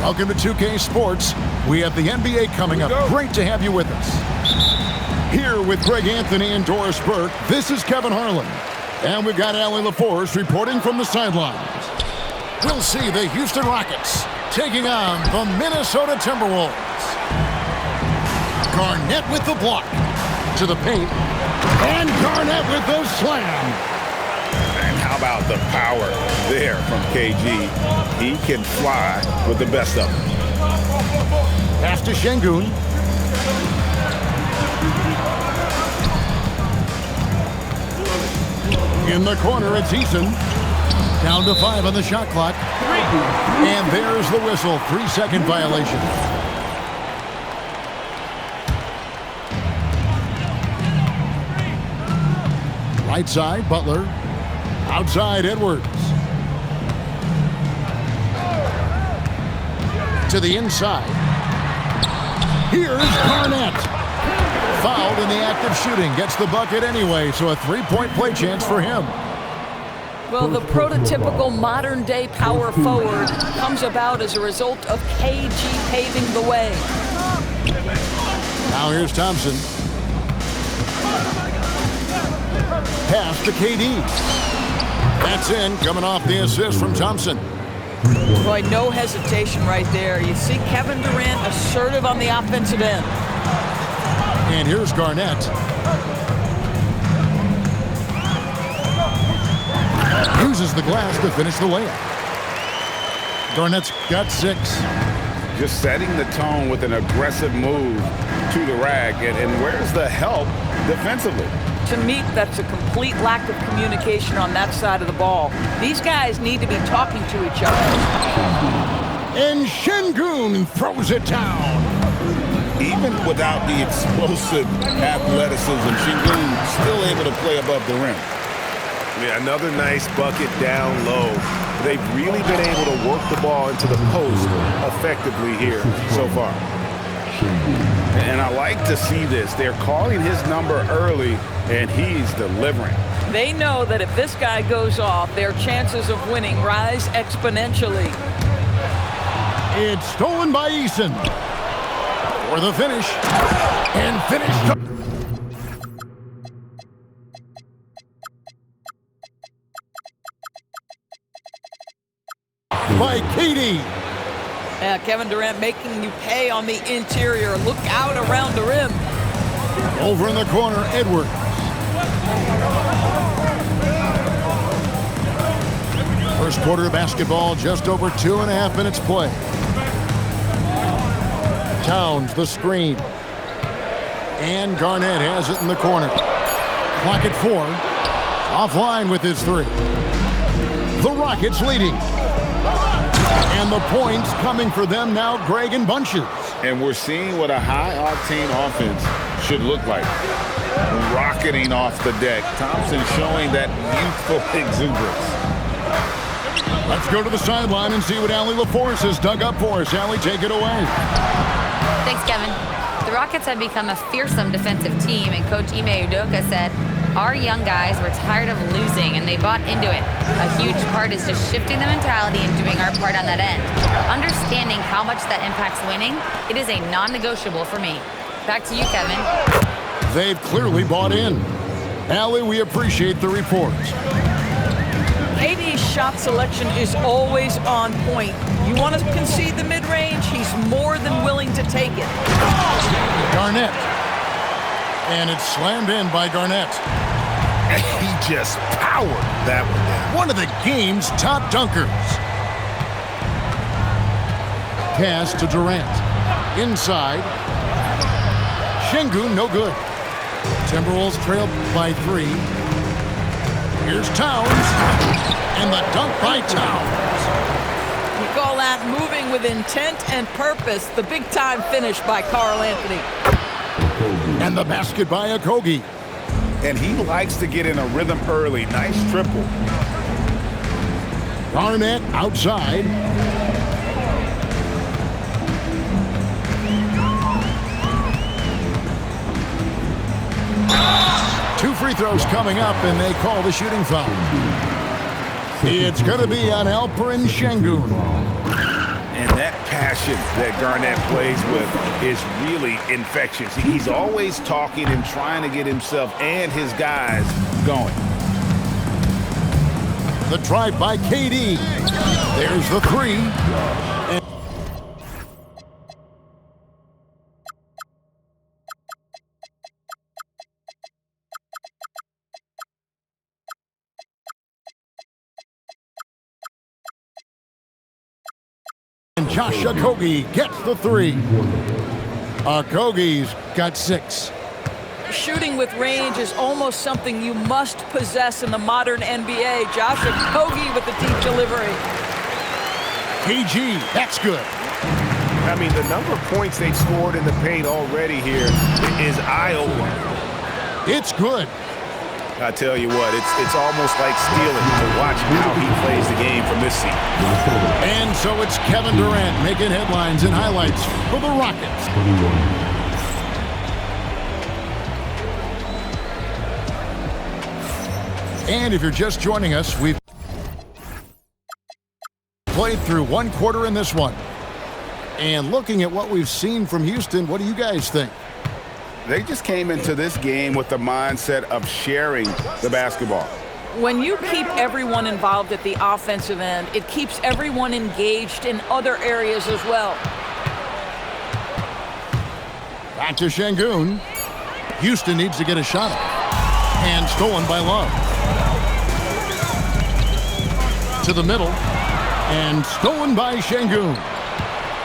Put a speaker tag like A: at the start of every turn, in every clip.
A: Welcome to 2K Sports. We have the NBA coming up. Great to have you with us. Here with Greg Anthony and Doris Burke, this is Kevin Harlan. And we've got Allie LaForce reporting from the sidelines. We'll see the Houston Rockets taking on the Minnesota Timberwolves. Garnett with the block. To the paint. And Garnett with the slam.
B: And how about the power there from KG? He can fly with the best of them.
A: Pass to Şengün. In the corner, it's Eason. Down to 5 on the shot clock. And there's the whistle. 3-second violation. Right side, Butler. Outside, Edwards. To the inside. Here's Garnett. Fouled in the act of shooting. Gets the bucket anyway, so a 3-point play chance for him.
C: Well, the prototypical modern-day power forward comes about as a result of KG paving the way.
A: Now here's Thompson. Pass to KD. That's in, coming off the assist from Thompson.
C: Boy, no hesitation right there. You see Kevin Durant assertive on the offensive end.
A: And here's Garnett. Uses the glass to finish the layup. Garnett's got 6.
B: Just setting the tone with an aggressive move to the rack. And where's the help defensively?
C: To me, that's a complete lack of communication on that side of the ball. These guys need to be talking to each other.
A: And Şengün throws it down.
B: Even without the explosive athleticism, Şengün still able to play above the rim.
D: Yeah, another nice bucket down low. They've really been able to work the ball into the post effectively here so far.
B: And I like to see this. They're calling his number early, and he's delivering.
C: They know that if this guy goes off, their chances of winning rise exponentially.
A: It's stolen by Eason. For the finish. And finished. By KD.
C: Yeah, Kevin Durant making you pay on the interior. Look out around the rim.
A: Over in the corner, Edwards. First quarter of basketball, just over 2.5 minutes play. Towns, the screen. And Garnett has it in the corner. Clock at 4. Offline with his 3. The Rockets leading. And the points coming for them now, Greg, in bunches.
B: And we're seeing what a high-octane offense should look like. Rocketing off the deck. Thompson showing that youthful exuberance.
A: Let's go to the sideline and see what Allie LaForce has dug up for us. Allie, take it away.
E: Thanks, Kevin. The Rockets have become a fearsome defensive team, and Coach Ime Udoka said, "Our young guys were tired of losing, and they bought into it. A huge part is just shifting the mentality and doing our part on that end. Understanding how much that impacts winning, it is a non-negotiable for me." Back to you, Kevin.
A: They've clearly bought in. Allie, we appreciate the reports.
C: KD's shot selection is always on point. You want to concede the mid-range, he's more than willing to take it.
A: Garnett. And it's slammed in by Garnett.
D: And he just powered that one down.
A: One of the game's top dunkers. Pass to Durant. Inside. Şengün, no good. Timberwolves trailed by 3. Here's Towns. And the dunk by Towns.
C: You call that moving with intent and purpose. The big-time finish by Karl Anthony.
A: And the basket by Okogie.
B: And he likes to get in a rhythm early. Nice triple.
A: Garnett outside. Two free throws coming up, and they call the shooting foul. It's going to be on Alperen Şengün.
B: And that pass passion that Garnett plays with is really infectious. He's always talking and trying to get himself and his guys going.
A: The drive by KD. There's the three. And Josh Okogie gets the three. Okogie's got 6.
C: Shooting with range is almost something you must possess in the modern NBA. Josh Okogie with the deep delivery.
A: KG, that's good.
D: I mean, the number of points they've scored in the paint already here is eye-opening.
A: It's good.
D: I tell you what, it's almost like stealing to watch how he plays the game from this seat.
A: And so it's Kevin Durant making headlines and highlights for the Rockets. And if you're just joining us, we've played through one quarter in this one. And looking at what we've seen from Houston, what do you guys think?
B: They just came into this game with the mindset of sharing the basketball.
C: When you keep everyone involved at the offensive end, it keeps everyone engaged in other areas as well.
A: Back to Şengün. Houston needs to get a shot up. And stolen by Love. To the middle. And stolen by Şengün.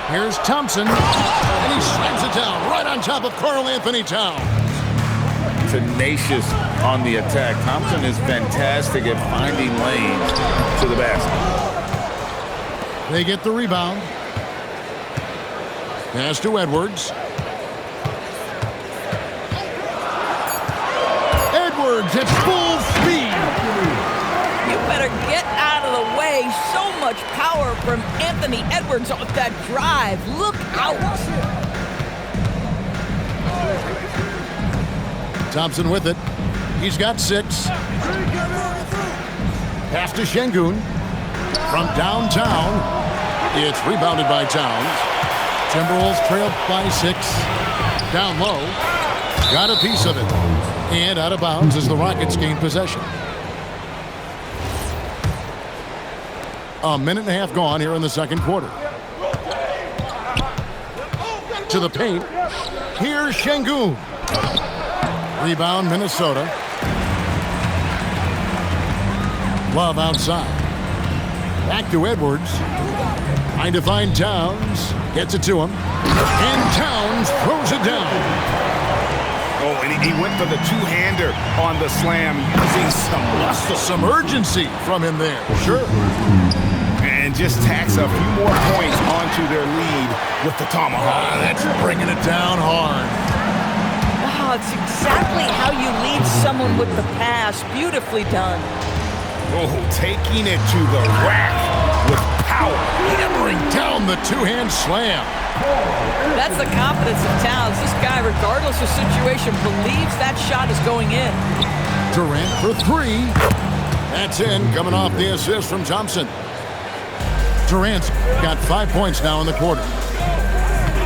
A: Here's Thompson, and he slams it down right on top of Karl Anthony Towns.
B: Tenacious on the attack. Thompson is fantastic at finding lanes to the basket.
A: They get the rebound. Pass to Edwards. Edwards at full speed.
C: You better get out of the way. So much power from Anthony Edwards off that drive. Look out.
A: Thompson with it. He's got 6. Pass to Şengün. From downtown. It's rebounded by Towns. Timberwolves trailed by 6. Down low. Got a piece of it. And out of bounds as the Rockets gain possession. A minute and a half gone here in the second quarter. To the paint. Here's Şengün. Rebound, Minnesota. Love outside. Back to Edwards. Trying to find Towns. Gets it to him. And Towns throws it down.
B: Oh, and he went for the two-hander on the slam. Using some muscle.
A: Some urgency from him there. Sure.
B: And just tacks a few more points onto their lead with the tomahawk.
A: That's bringing it down hard.
C: Oh, it's exactly how you lead someone with the pass. Beautifully done.
B: Oh, taking it to the rack with power.
A: Hammering down the two-hand slam.
C: That's the confidence of Towns. This guy, regardless of situation, believes that shot is going in.
A: Durant for 3. That's in, coming off the assist from Thompson. Durant's got 5 points now in the quarter.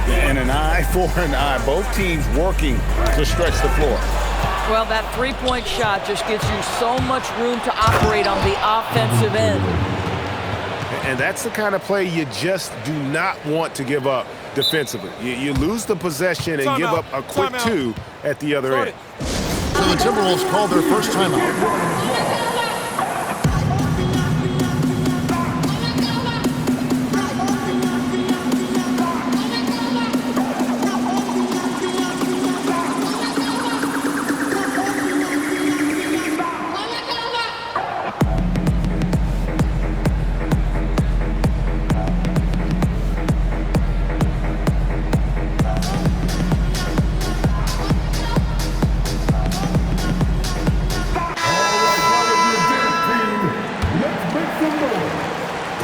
B: And an eye for an eye. Both teams working to stretch the floor.
C: Well, that three-point shot just gives you so much room to operate on the offensive end.
D: And that's the kind of play you just do not want to give up defensively. You lose the possession and give up a quick 2 at the other end.
A: So the Timberwolves called their first timeout.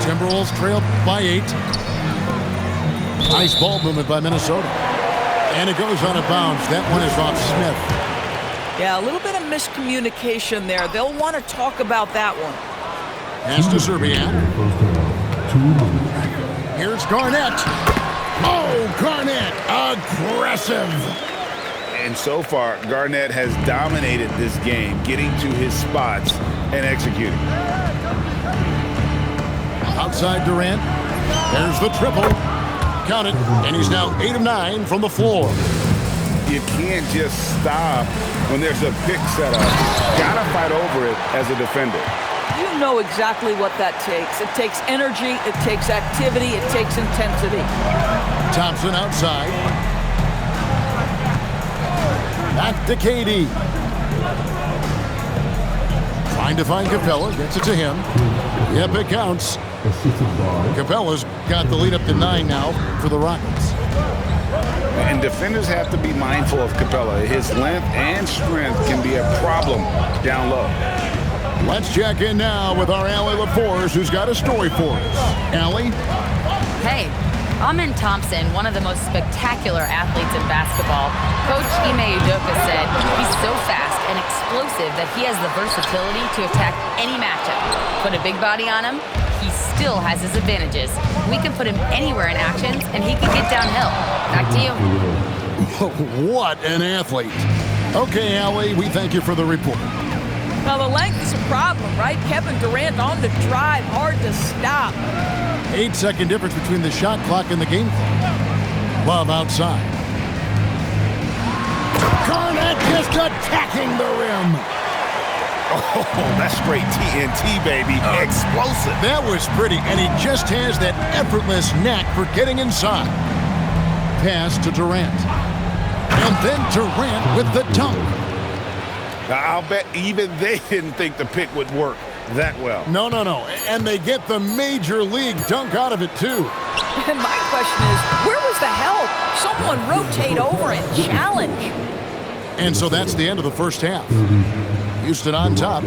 A: Timberwolves trailed by 8. Nice ball movement by Minnesota. And it goes out of bounds. That one is off Smith.
C: Yeah, a little bit of miscommunication there. They'll want to talk about that one.
A: Pass to Serbian. Here's Garnett. aggressive.
B: And so far, Garnett has dominated this game, getting to his spots and executing.
A: Outside Durant. There's the triple. Count it. And he's now 8 of 9 from the floor.
B: You can't just stop when there's a pick set up. Gotta fight over it as a defender.
C: You know exactly what that takes. It takes energy, it takes activity, it takes intensity.
A: Thompson outside. Back to KD. Trying to find Capella. Gets it to him. Yep, it counts. Capella's got the lead up to 9 now for the Rockets.
B: And defenders have to be mindful of Capella. His length and strength can be a problem down low.
A: Let's check in now with our Allie LaForce, who's got a story for us. Allie?
E: Hey, Amin Thompson, one of the most spectacular athletes in basketball. Coach Ime Udoka said he's so fast and explosive that he has the versatility to attack any matchup. Put a big body on him, he still has his advantages. We can put him anywhere in actions, and he can get downhill. Back to you.
A: What an athlete. Okay, Allie, we thank you for the report.
C: Now, the length is a problem, right? Kevin Durant on the drive, hard to stop.
A: 8-second difference between the shot clock and the game clock. Love outside. Garnett just attacking the rim.
D: Oh, that's straight TNT, baby. Explosive.
A: That was pretty, and he just has that effortless knack for getting inside. Pass to Durant. And then Durant with the dunk.
D: I'll bet even they didn't think the pick would work that well.
A: No. And they get the major league dunk out of it, too.
C: And my question is, where was the help? Someone rotate over and challenge.
A: And so that's the end of the first half. Houston on top,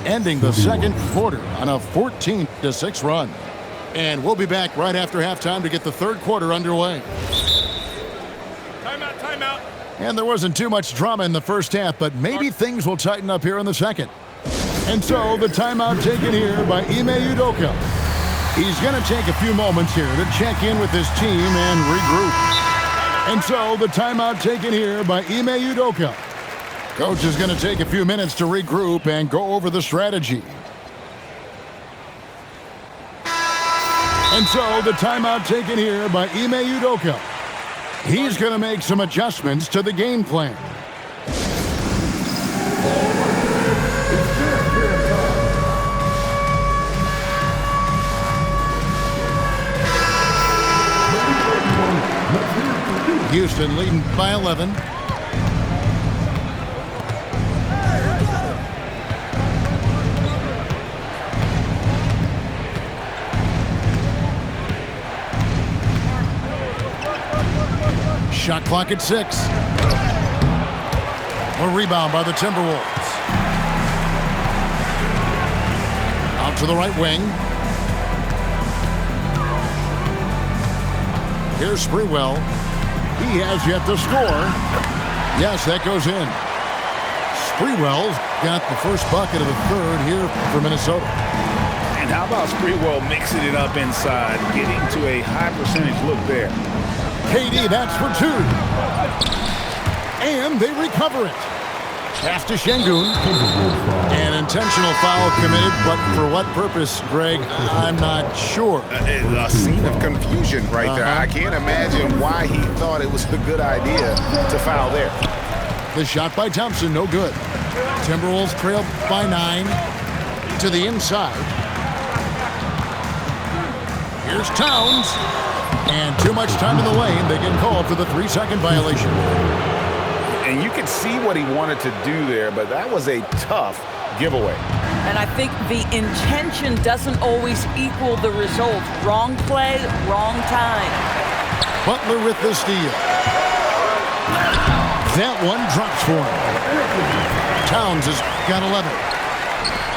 A: ending the second quarter on a 14-6 run. And we'll be back right after halftime to get the third quarter underway.
D: Timeout.
A: And there wasn't too much drama in the first half, but maybe things will tighten up here in the second. And so the timeout taken here by Ime Udoka. He's going to take a few moments here to check in with his team and regroup. And so the timeout taken here by Ime Udoka. Coach is going to take a few minutes to regroup and go over the strategy. And so the timeout taken here by Ime Udoka. He's going to make some adjustments to the game plan. Houston leading by 11. Shot clock at 6. A rebound by the Timberwolves. Out to the right wing. Here's Sprewell. He has yet to score. Yes, that goes in. Sprewell's got the first bucket of the third here for Minnesota.
B: And how about Sprewell mixing it up inside, getting to a high percentage look there.
A: KD, that's for 2. And they recover it. Pass to Şengün. An intentional foul committed, but for what purpose, Greg? I'm not sure.
B: A scene of confusion right there. I can't imagine why he thought it was a good idea to foul there.
A: The shot by Thompson, no good. Timberwolves trail by 9 to the inside. Here's Towns. And too much time in the lane. They get called for the 3-second violation.
B: And you can see what he wanted to do there, but that was a tough giveaway.
C: And I think the intention doesn't always equal the result. Wrong play, wrong time.
A: Butler with the steal. That one drops for him. Towns has got 11.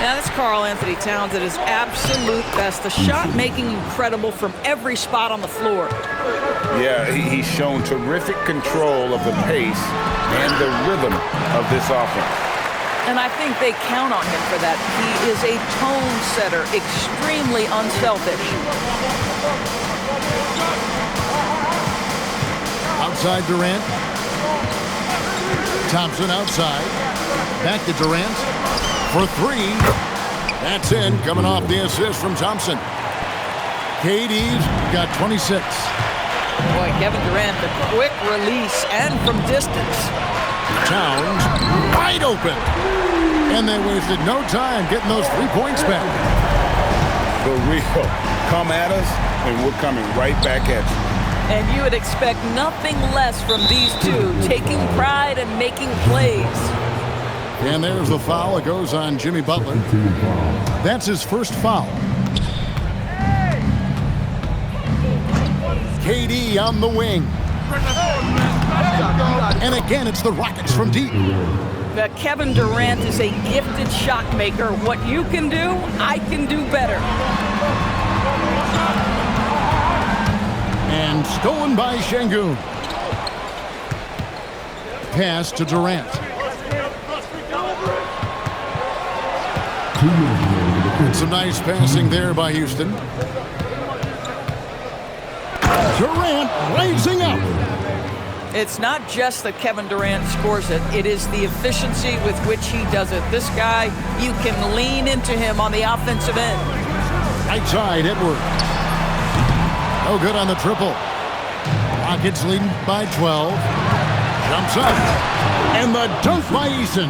C: Now that's Karl Anthony Towns at his absolute best. The shot making incredible from every spot on the floor.
B: Yeah, he's shown terrific control of the pace and the rhythm of this offense.
C: And I think they count on him for that. He is a tone setter, extremely unselfish.
A: outside Durant. Thompson outside. Back to Durant for three. That's in, coming off the assist from Thompson. KD's got 26.
C: Boy, Kevin Durant, the quick release and from distance.
A: Towns wide open. And they wasted no time getting those 3 points back.
B: The real come at us, and we're coming right back at you.
C: And you would expect nothing less from these two, taking pride and making plays.
A: And there's the foul. It goes on Jimmy Butler. That's his first foul. KD on the wing. And again, it's the Rockets from deep.
C: But Kevin Durant is a gifted shot maker. What you can do, I can do better.
A: And stolen by Şengün. Pass to Durant. Some nice passing there by Houston. Durant rising up.
C: It's not just that Kevin Durant scores it. It is the efficiency with which he does it. This guy, you can lean into him on the offensive end.
A: Right side, Edwards. No good on the triple. Rockets leading by 12. Jumps up. And the dunk by Eason.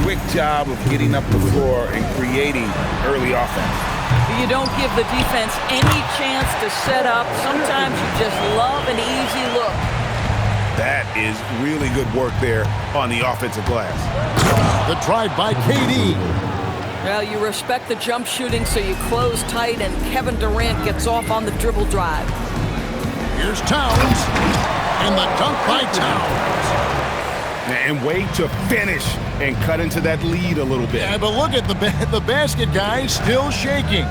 B: Quick job of getting up the floor and creating early offense.
C: You don't give the defense any chance to set up. Sometimes you just love an easy look.
D: That is really good work there on the offensive glass.
A: The drive by KD.
C: Well, you respect the jump shooting, so you close tight, and Kevin Durant gets off on the dribble drive.
A: Here's Towns. And the dunk by Towns.
D: And way to finish and cut into that lead a little bit.
A: Yeah, but look at the basket, guys, still shaking.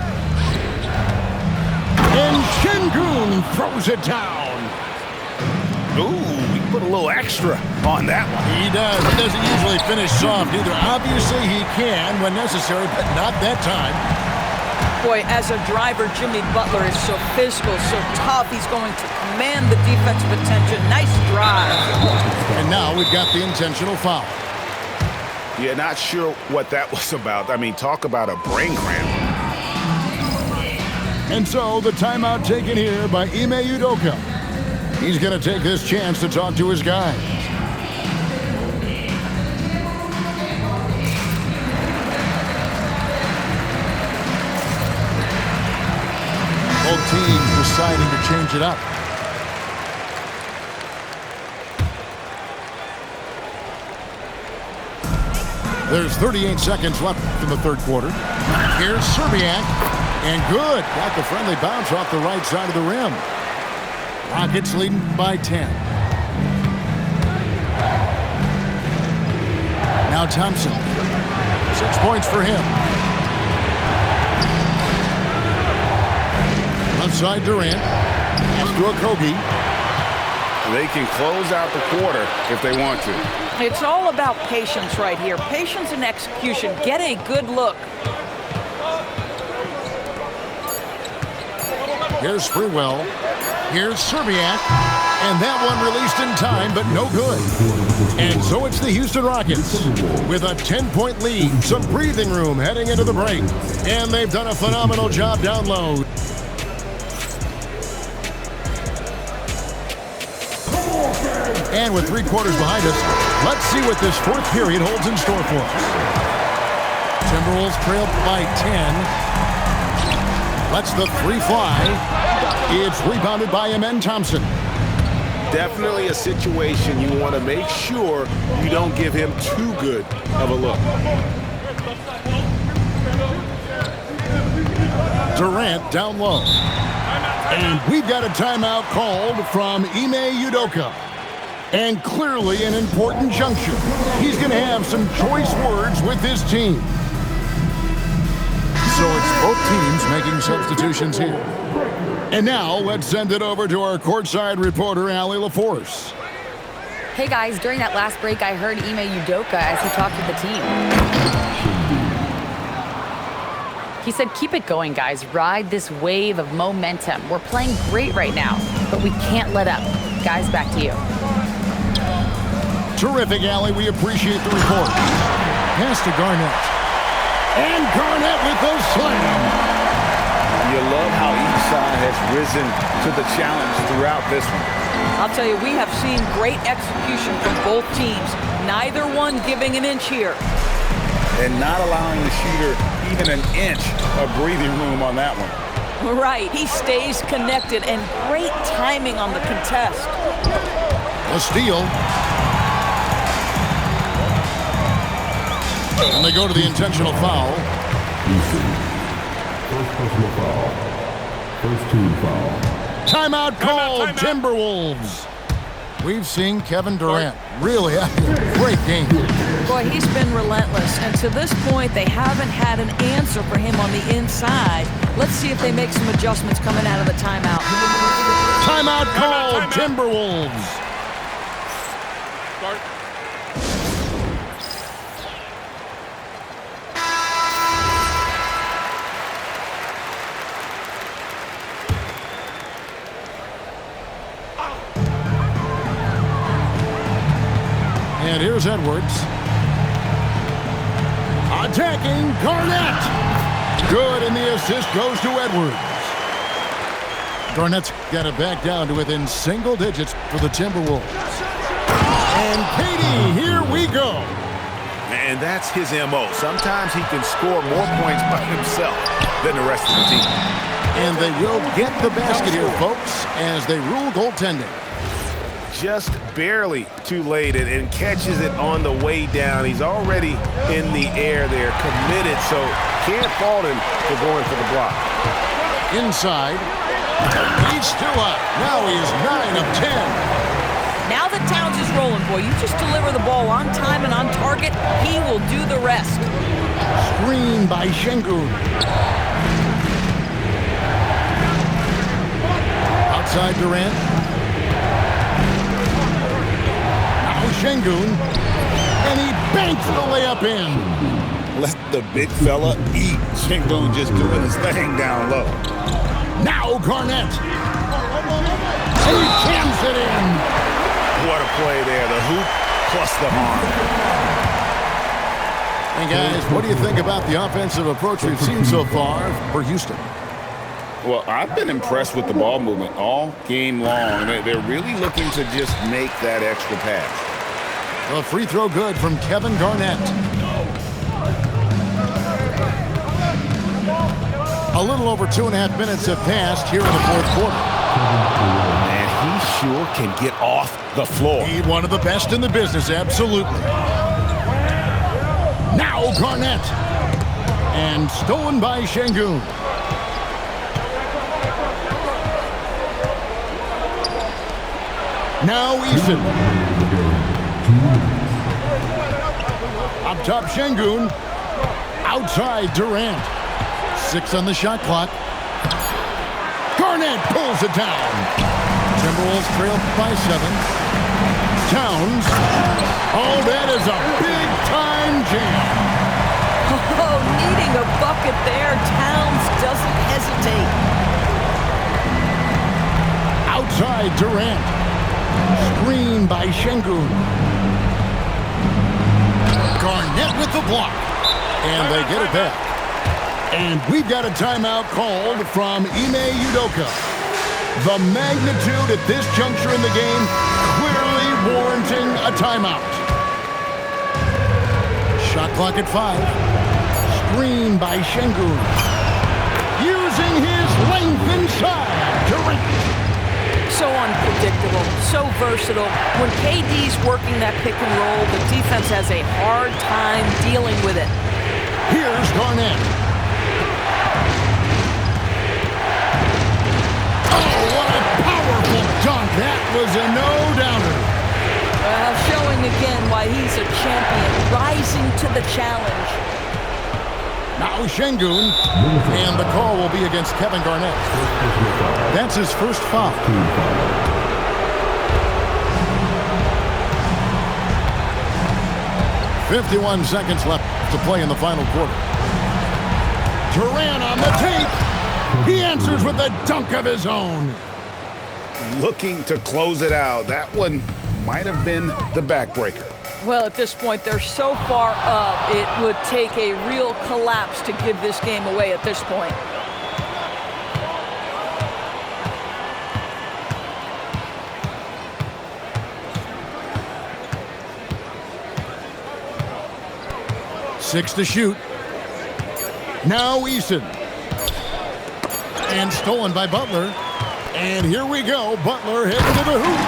A: And Şengün throws it down.
D: Ooh, he put a little extra on that one.
A: He does. He doesn't usually finish soft either. Obviously, he can when necessary, but not that time.
C: Boy, as a driver, Jimmy Butler is so physical, so tough. He's going to command the defensive attention. Nice drive.
A: And now we've got the intentional foul.
D: Yeah, not sure what that was about. I mean, talk about a brain cramp.
A: And so the timeout taken here by Ime Udoka. He's going to take this chance to talk to his guys. Both teams deciding to change it up. There's 38 seconds left in the third quarter. Here's Serbiak. And good. Got the friendly bounce off the right side of the rim. Rockets leading by 10. Now Thompson. 6 points for him. Left side Durant. Pass to Okogie.
B: They can close out the quarter if they want to.
C: It's all about patience right here. Patience and execution. Get a good look.
A: Here's Sprewell. Here's Serbiak. And that one released in time, but no good. And so it's the Houston Rockets with a 10-point lead. Some breathing room heading into the break. And they've done a phenomenal job down low. And with 3 quarters behind us, let's see what this fourth period holds in store for us. Timberwolves trail by 10. Lets the 3 fly. It's rebounded by Amen Thompson.
D: Definitely a situation you want to make sure you don't give him too good of a look.
A: Durant down low. And we've got a timeout called from Ime Udoka. And clearly an important juncture. He's going to have some choice words with his team. So it's both teams making substitutions here. And now let's send it over to our courtside reporter, Allie LaForce.
E: Hey guys, during that last break, I heard Ime Udoka as he talked with the team. He said, keep it going, guys. Ride this wave of momentum. We're playing great right now, but we can't let up. Guys, back to you.
A: Terrific, Allie. We appreciate the report. Pass to Garnett. And Garnett with the slam.
B: You love how each side has risen to the challenge throughout this one.
C: I'll tell you, we have seen great execution from both teams. Neither one giving an inch here.
B: And not allowing the shooter even an inch of breathing room on that one.
C: Right. He stays connected, and great timing on the contest.
A: A steal. And they go to the intentional foul.
F: First personal foul. First team foul.
A: Timeout called, Timberwolves. We've seen Kevin Durant really having a great game.
C: Boy, he's been relentless, and to this point, they haven't had an answer for him on the inside. Let's see if they make some adjustments coming out of the timeout.
A: Timeout called, Timberwolves.
F: Start.
A: And here's Edwards. Attacking Garnett. Good, and the assist goes to Edwards. Garnett's got it back down to within single digits for the Timberwolves. And Katie, here we go.
D: And that's his MO. Sometimes he can score more points by himself than the rest of the team.
A: And they will get the basket here, folks, as they rule goaltending.
D: Just barely too late and catches it on the way down. He's already in the air there, committed, so can't fault him for going for the block.
A: Inside. He's still up. Now he is 9 of 10.
C: Now that Towns is rolling, boy, you just deliver the ball on time and on target, he will do the rest.
A: Screen by Şengün. Outside Durant. Now Şengün. And he banks the layup in.
B: Let the big fella eat. Şengün just doing his thing down low.
A: Now Garnett. And he jams it in.
D: What a play there. The hoop plus the arm.
A: And guys, what do you think about the offensive approach we've seen so far for Houston?
B: Well, I've been impressed with the ball movement all game long. They're really looking to just make that extra pass.
A: A free throw good from Kevin Garnett. A little over 2.5 minutes have passed here in the fourth quarter.
D: And he sure can get off the floor.
A: He's one of the best in the business, absolutely. Now Garnett. And stolen by Şengün. Now Eason. Up top Şengün. Outside Durant. 6 on the shot clock. Garnett pulls it down. Timberwolves trail by 7. Towns. Oh, that is a big-time jam.
C: Oh, needing a bucket there. Towns doesn't hesitate.
A: Outside Durant. Screen by Şengün. Garnett with the block. And they get it back. And we've got a timeout called from Ime Udoka. The magnitude at this juncture in the game clearly warranting a timeout. Shot clock at 5. Screen by Şengün. Using his length inside. Durant.
C: So unpredictable, so versatile. When KD's working that pick and roll, the defense has a hard time dealing with it.
A: Here's Garnett. Oh, what a powerful dunk. That was a no-doubter.
C: Showing again why he's a champion, rising to the challenge.
A: Now Şengün, and the call will be against Kevin Garnett. That's his first foul. 51 seconds left to play in the final quarter. Durant on the tape. He answers with a dunk of his own.
B: Looking to close it out. That one might have been the backbreaker.
C: Well, at this point, they're so far up, it would take a real collapse to give this game away at this point.
A: Six to shoot. Now Eason. And stolen by Butler. And here we go. Butler heading to the hoop.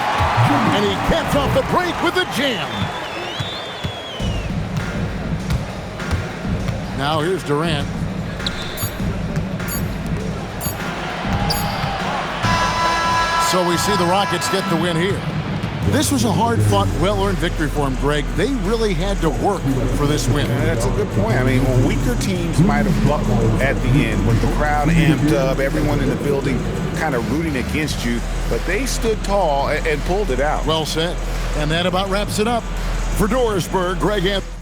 A: And he caps off the break with a jam. Now here's Durant. So we see the Rockets get the win here. This was a hard-fought, well-earned victory for them, Greg. They really had to work for this win.
B: That's a good point. I mean, weaker teams might have buckled at the end with the crowd amped up, everyone in the building kind of rooting against you, but they stood tall and pulled it out.
A: Well said. And that about wraps it up. For Dorisburg, Greg Anthony.